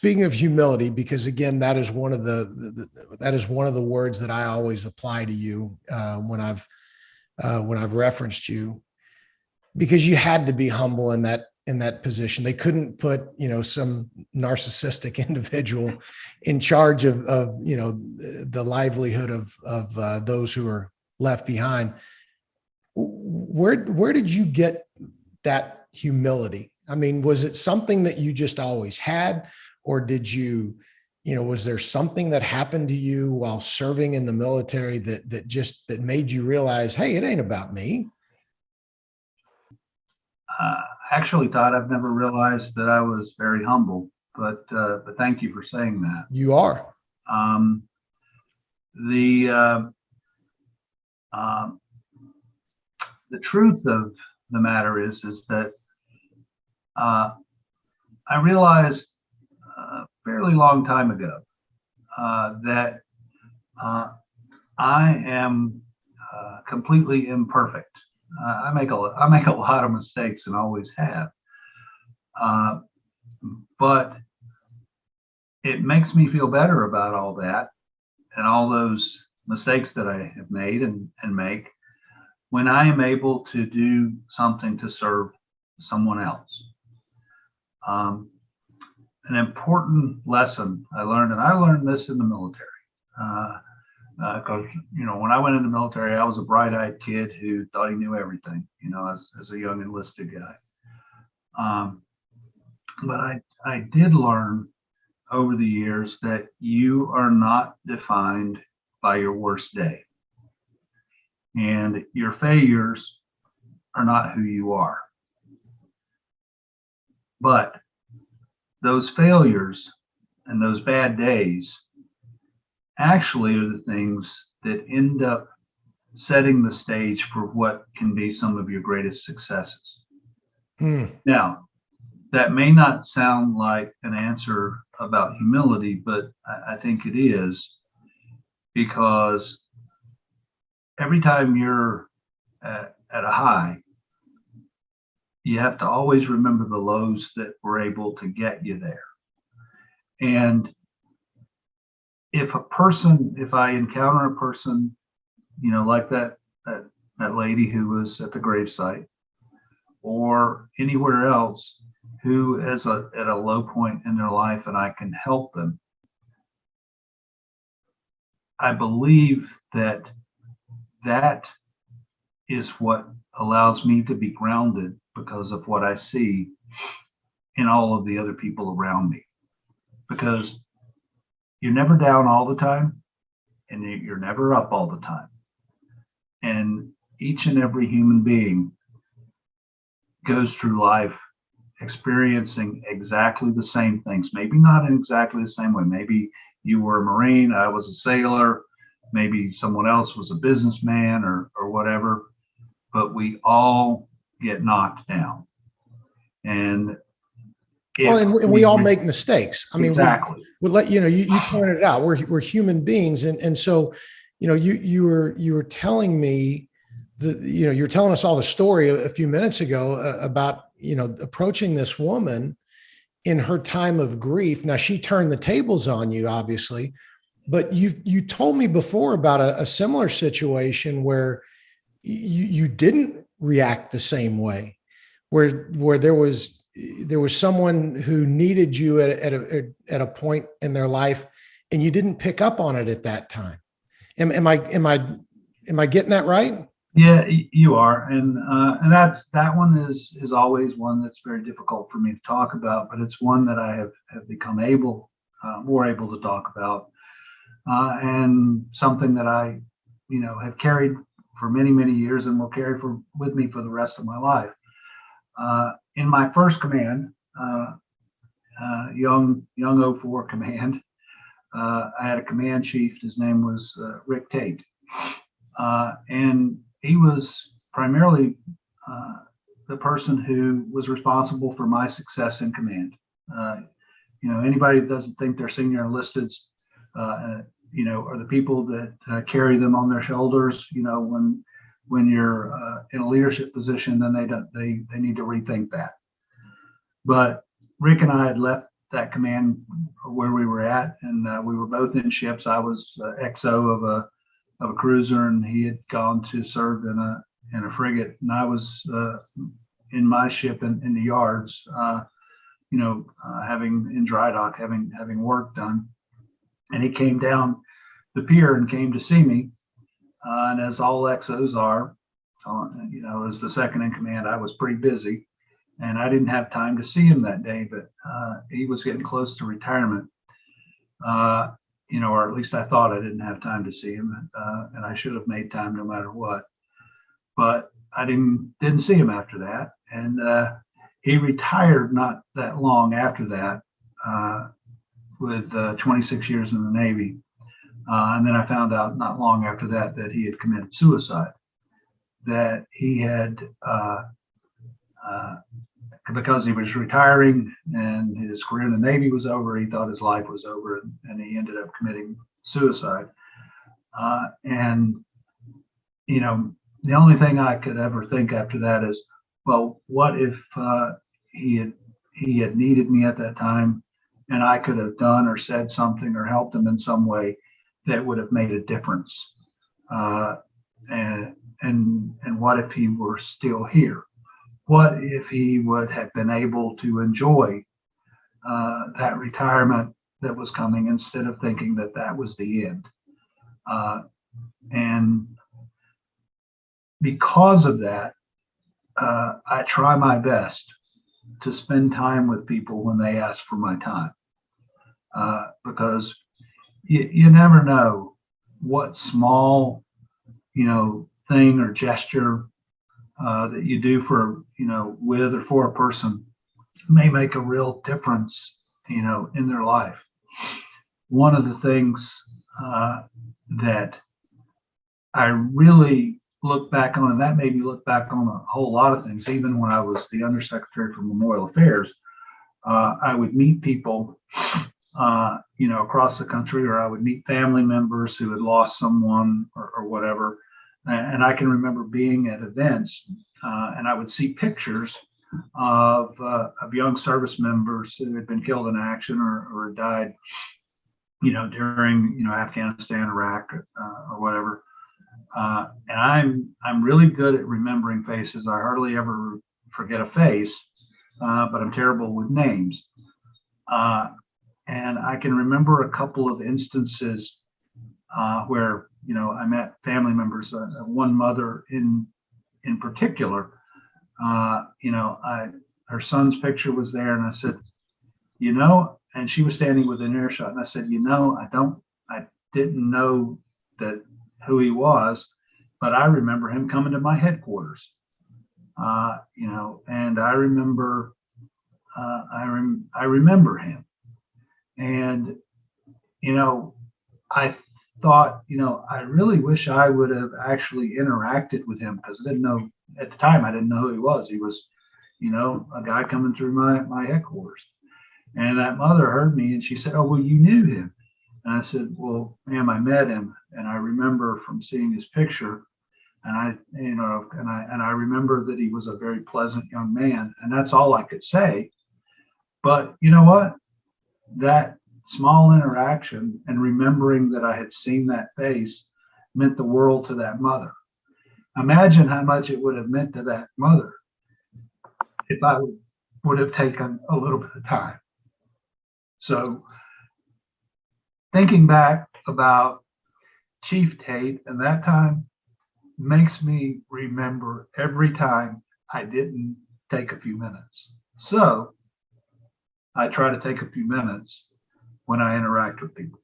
speaking of humility, because again, that is one of that is one of the words that I always apply to you when I've referenced you, because you had to be humble in that position. They couldn't put, some narcissistic individual in charge of the livelihood of those who are left behind. Where did you get that humility? I mean, was it something that you just always had, or did you, was there something that happened to you while serving in the military that made you realize, hey, it ain't about me? Actually, Todd, I've never realized that I was very humble, but thank you for saying that. You are. Um, the the truth of the matter is that I realized a fairly long time ago that I am completely imperfect. I make a lot of mistakes and always have, but it makes me feel better about all that and all those mistakes that I have made and make when I am able to do something to serve someone else. An important lesson I learned, and I learned this in the military, because when I went in the military, I was a bright-eyed kid who thought he knew everything, as a young enlisted guy. But I did learn over the years that you are not defined by your worst day, and your failures are not who you are. But those failures and those bad days actually are the things that end up setting the stage for what can be some of your greatest successes. Now, that may not sound like an answer about humility, but I think it is, because every time you're at a high, you have to always remember the lows that were able to get you there. And if I encounter a person, like that lady who was at the gravesite, or anywhere else who is at a low point in their life and I can help them, I believe that is what allows me to be grounded, because of what I see in all of the other people around me. Because you're never down all the time, and you're never up all the time. And each and every human being goes through life experiencing exactly the same things, maybe not in exactly the same way. Maybe you were a Marine, I was a sailor, maybe someone else was a businessman or whatever, but we all get knocked down. And we all make mistakes. I mean, exactly. we let you pointed it out. We're human beings, and so you were telling me you were telling us all the story a few minutes ago about approaching this woman in her time of grief. Now, she turned the tables on you, obviously, but you told me before about a similar situation where you didn't react the same way, where there was someone who needed you at a point in their life, and you didn't pick up on it at that time. Am I getting that right? Yeah, you are, and that one is always one that's very difficult for me to talk about, but it's one that I have become more able to talk about, and something that I have carried for many years and will carry with me for the rest of my life. In my first command, young 04 command, I had a command chief. His name was Rick Tate, and he was primarily the person who was responsible for my success in command. Anybody that doesn't think they're senior enlisted, are the people that carry them on their shoulders. When you're in a leadership position, then they need to rethink that. But Rick and I had left that command where we were at, and we were both in ships. I was XO of a cruiser, and he had gone to serve in a frigate, and I was in my ship in the yards, having in dry dock, having work done. And he came down the pier and came to see me. And as all XOs are, as the second in command, I was pretty busy, and I didn't have time to see him that day. But he was getting close to retirement, or at least I thought I didn't have time to see him, and I should have made time no matter what. But I didn't see him after that, and he retired not that long after that, with 26 years in the Navy. And then I found out not long after that that he had committed suicide, that he had, because he was retiring and his career in the Navy was over, he thought his life was over, and he ended up committing suicide. And, the only thing I could ever think after that is, well, what if he had needed me at that time, and I could have done or said something or helped him in some way that would have made a difference? And what if he were still here? What if he would have been able to enjoy that retirement that was coming, instead of thinking that that was the end? And because of that, I try my best to spend time with people when they ask for my time, because you never know what small, thing or gesture that you do for, with or for a person may make a real difference, in their life. One of the things that I really look back on, and that made me look back on a whole lot of things, even when I was the Undersecretary for Memorial Affairs, I would meet people, across the country, or I would meet family members who had lost someone or whatever. And I can remember being at events, and I would see pictures of young service members who had been killed in action or died, during, Afghanistan, Iraq, or whatever. And I'm really good at remembering faces. I hardly ever forget a face, but I'm terrible with names. And I can remember a couple of instances where, I met family members. One mother in particular, her son's picture was there, and I said, and she was standing within earshot, and I said, I didn't know that who he was, but I remember him coming to my headquarters, and I remember, I remember him, and, I thought, I really wish I would have actually interacted with him, because I didn't know at the time. I didn't know who he was. He was, a guy coming through my headquarters. And that mother heard me, and she said, "Oh, well, you knew him." And I said, "Well, ma'am, I met him, and I remember from seeing his picture, and I remember that he was a very pleasant young man." And that's all I could say. But you know what? That small interaction and remembering that I had seen that face meant the world to that mother. Imagine how much it would have meant to that mother if I would have taken a little bit of time. So thinking back about Chief Tate and that time makes me remember every time I didn't take a few minutes. So I try to take a few minutes when I interact with people.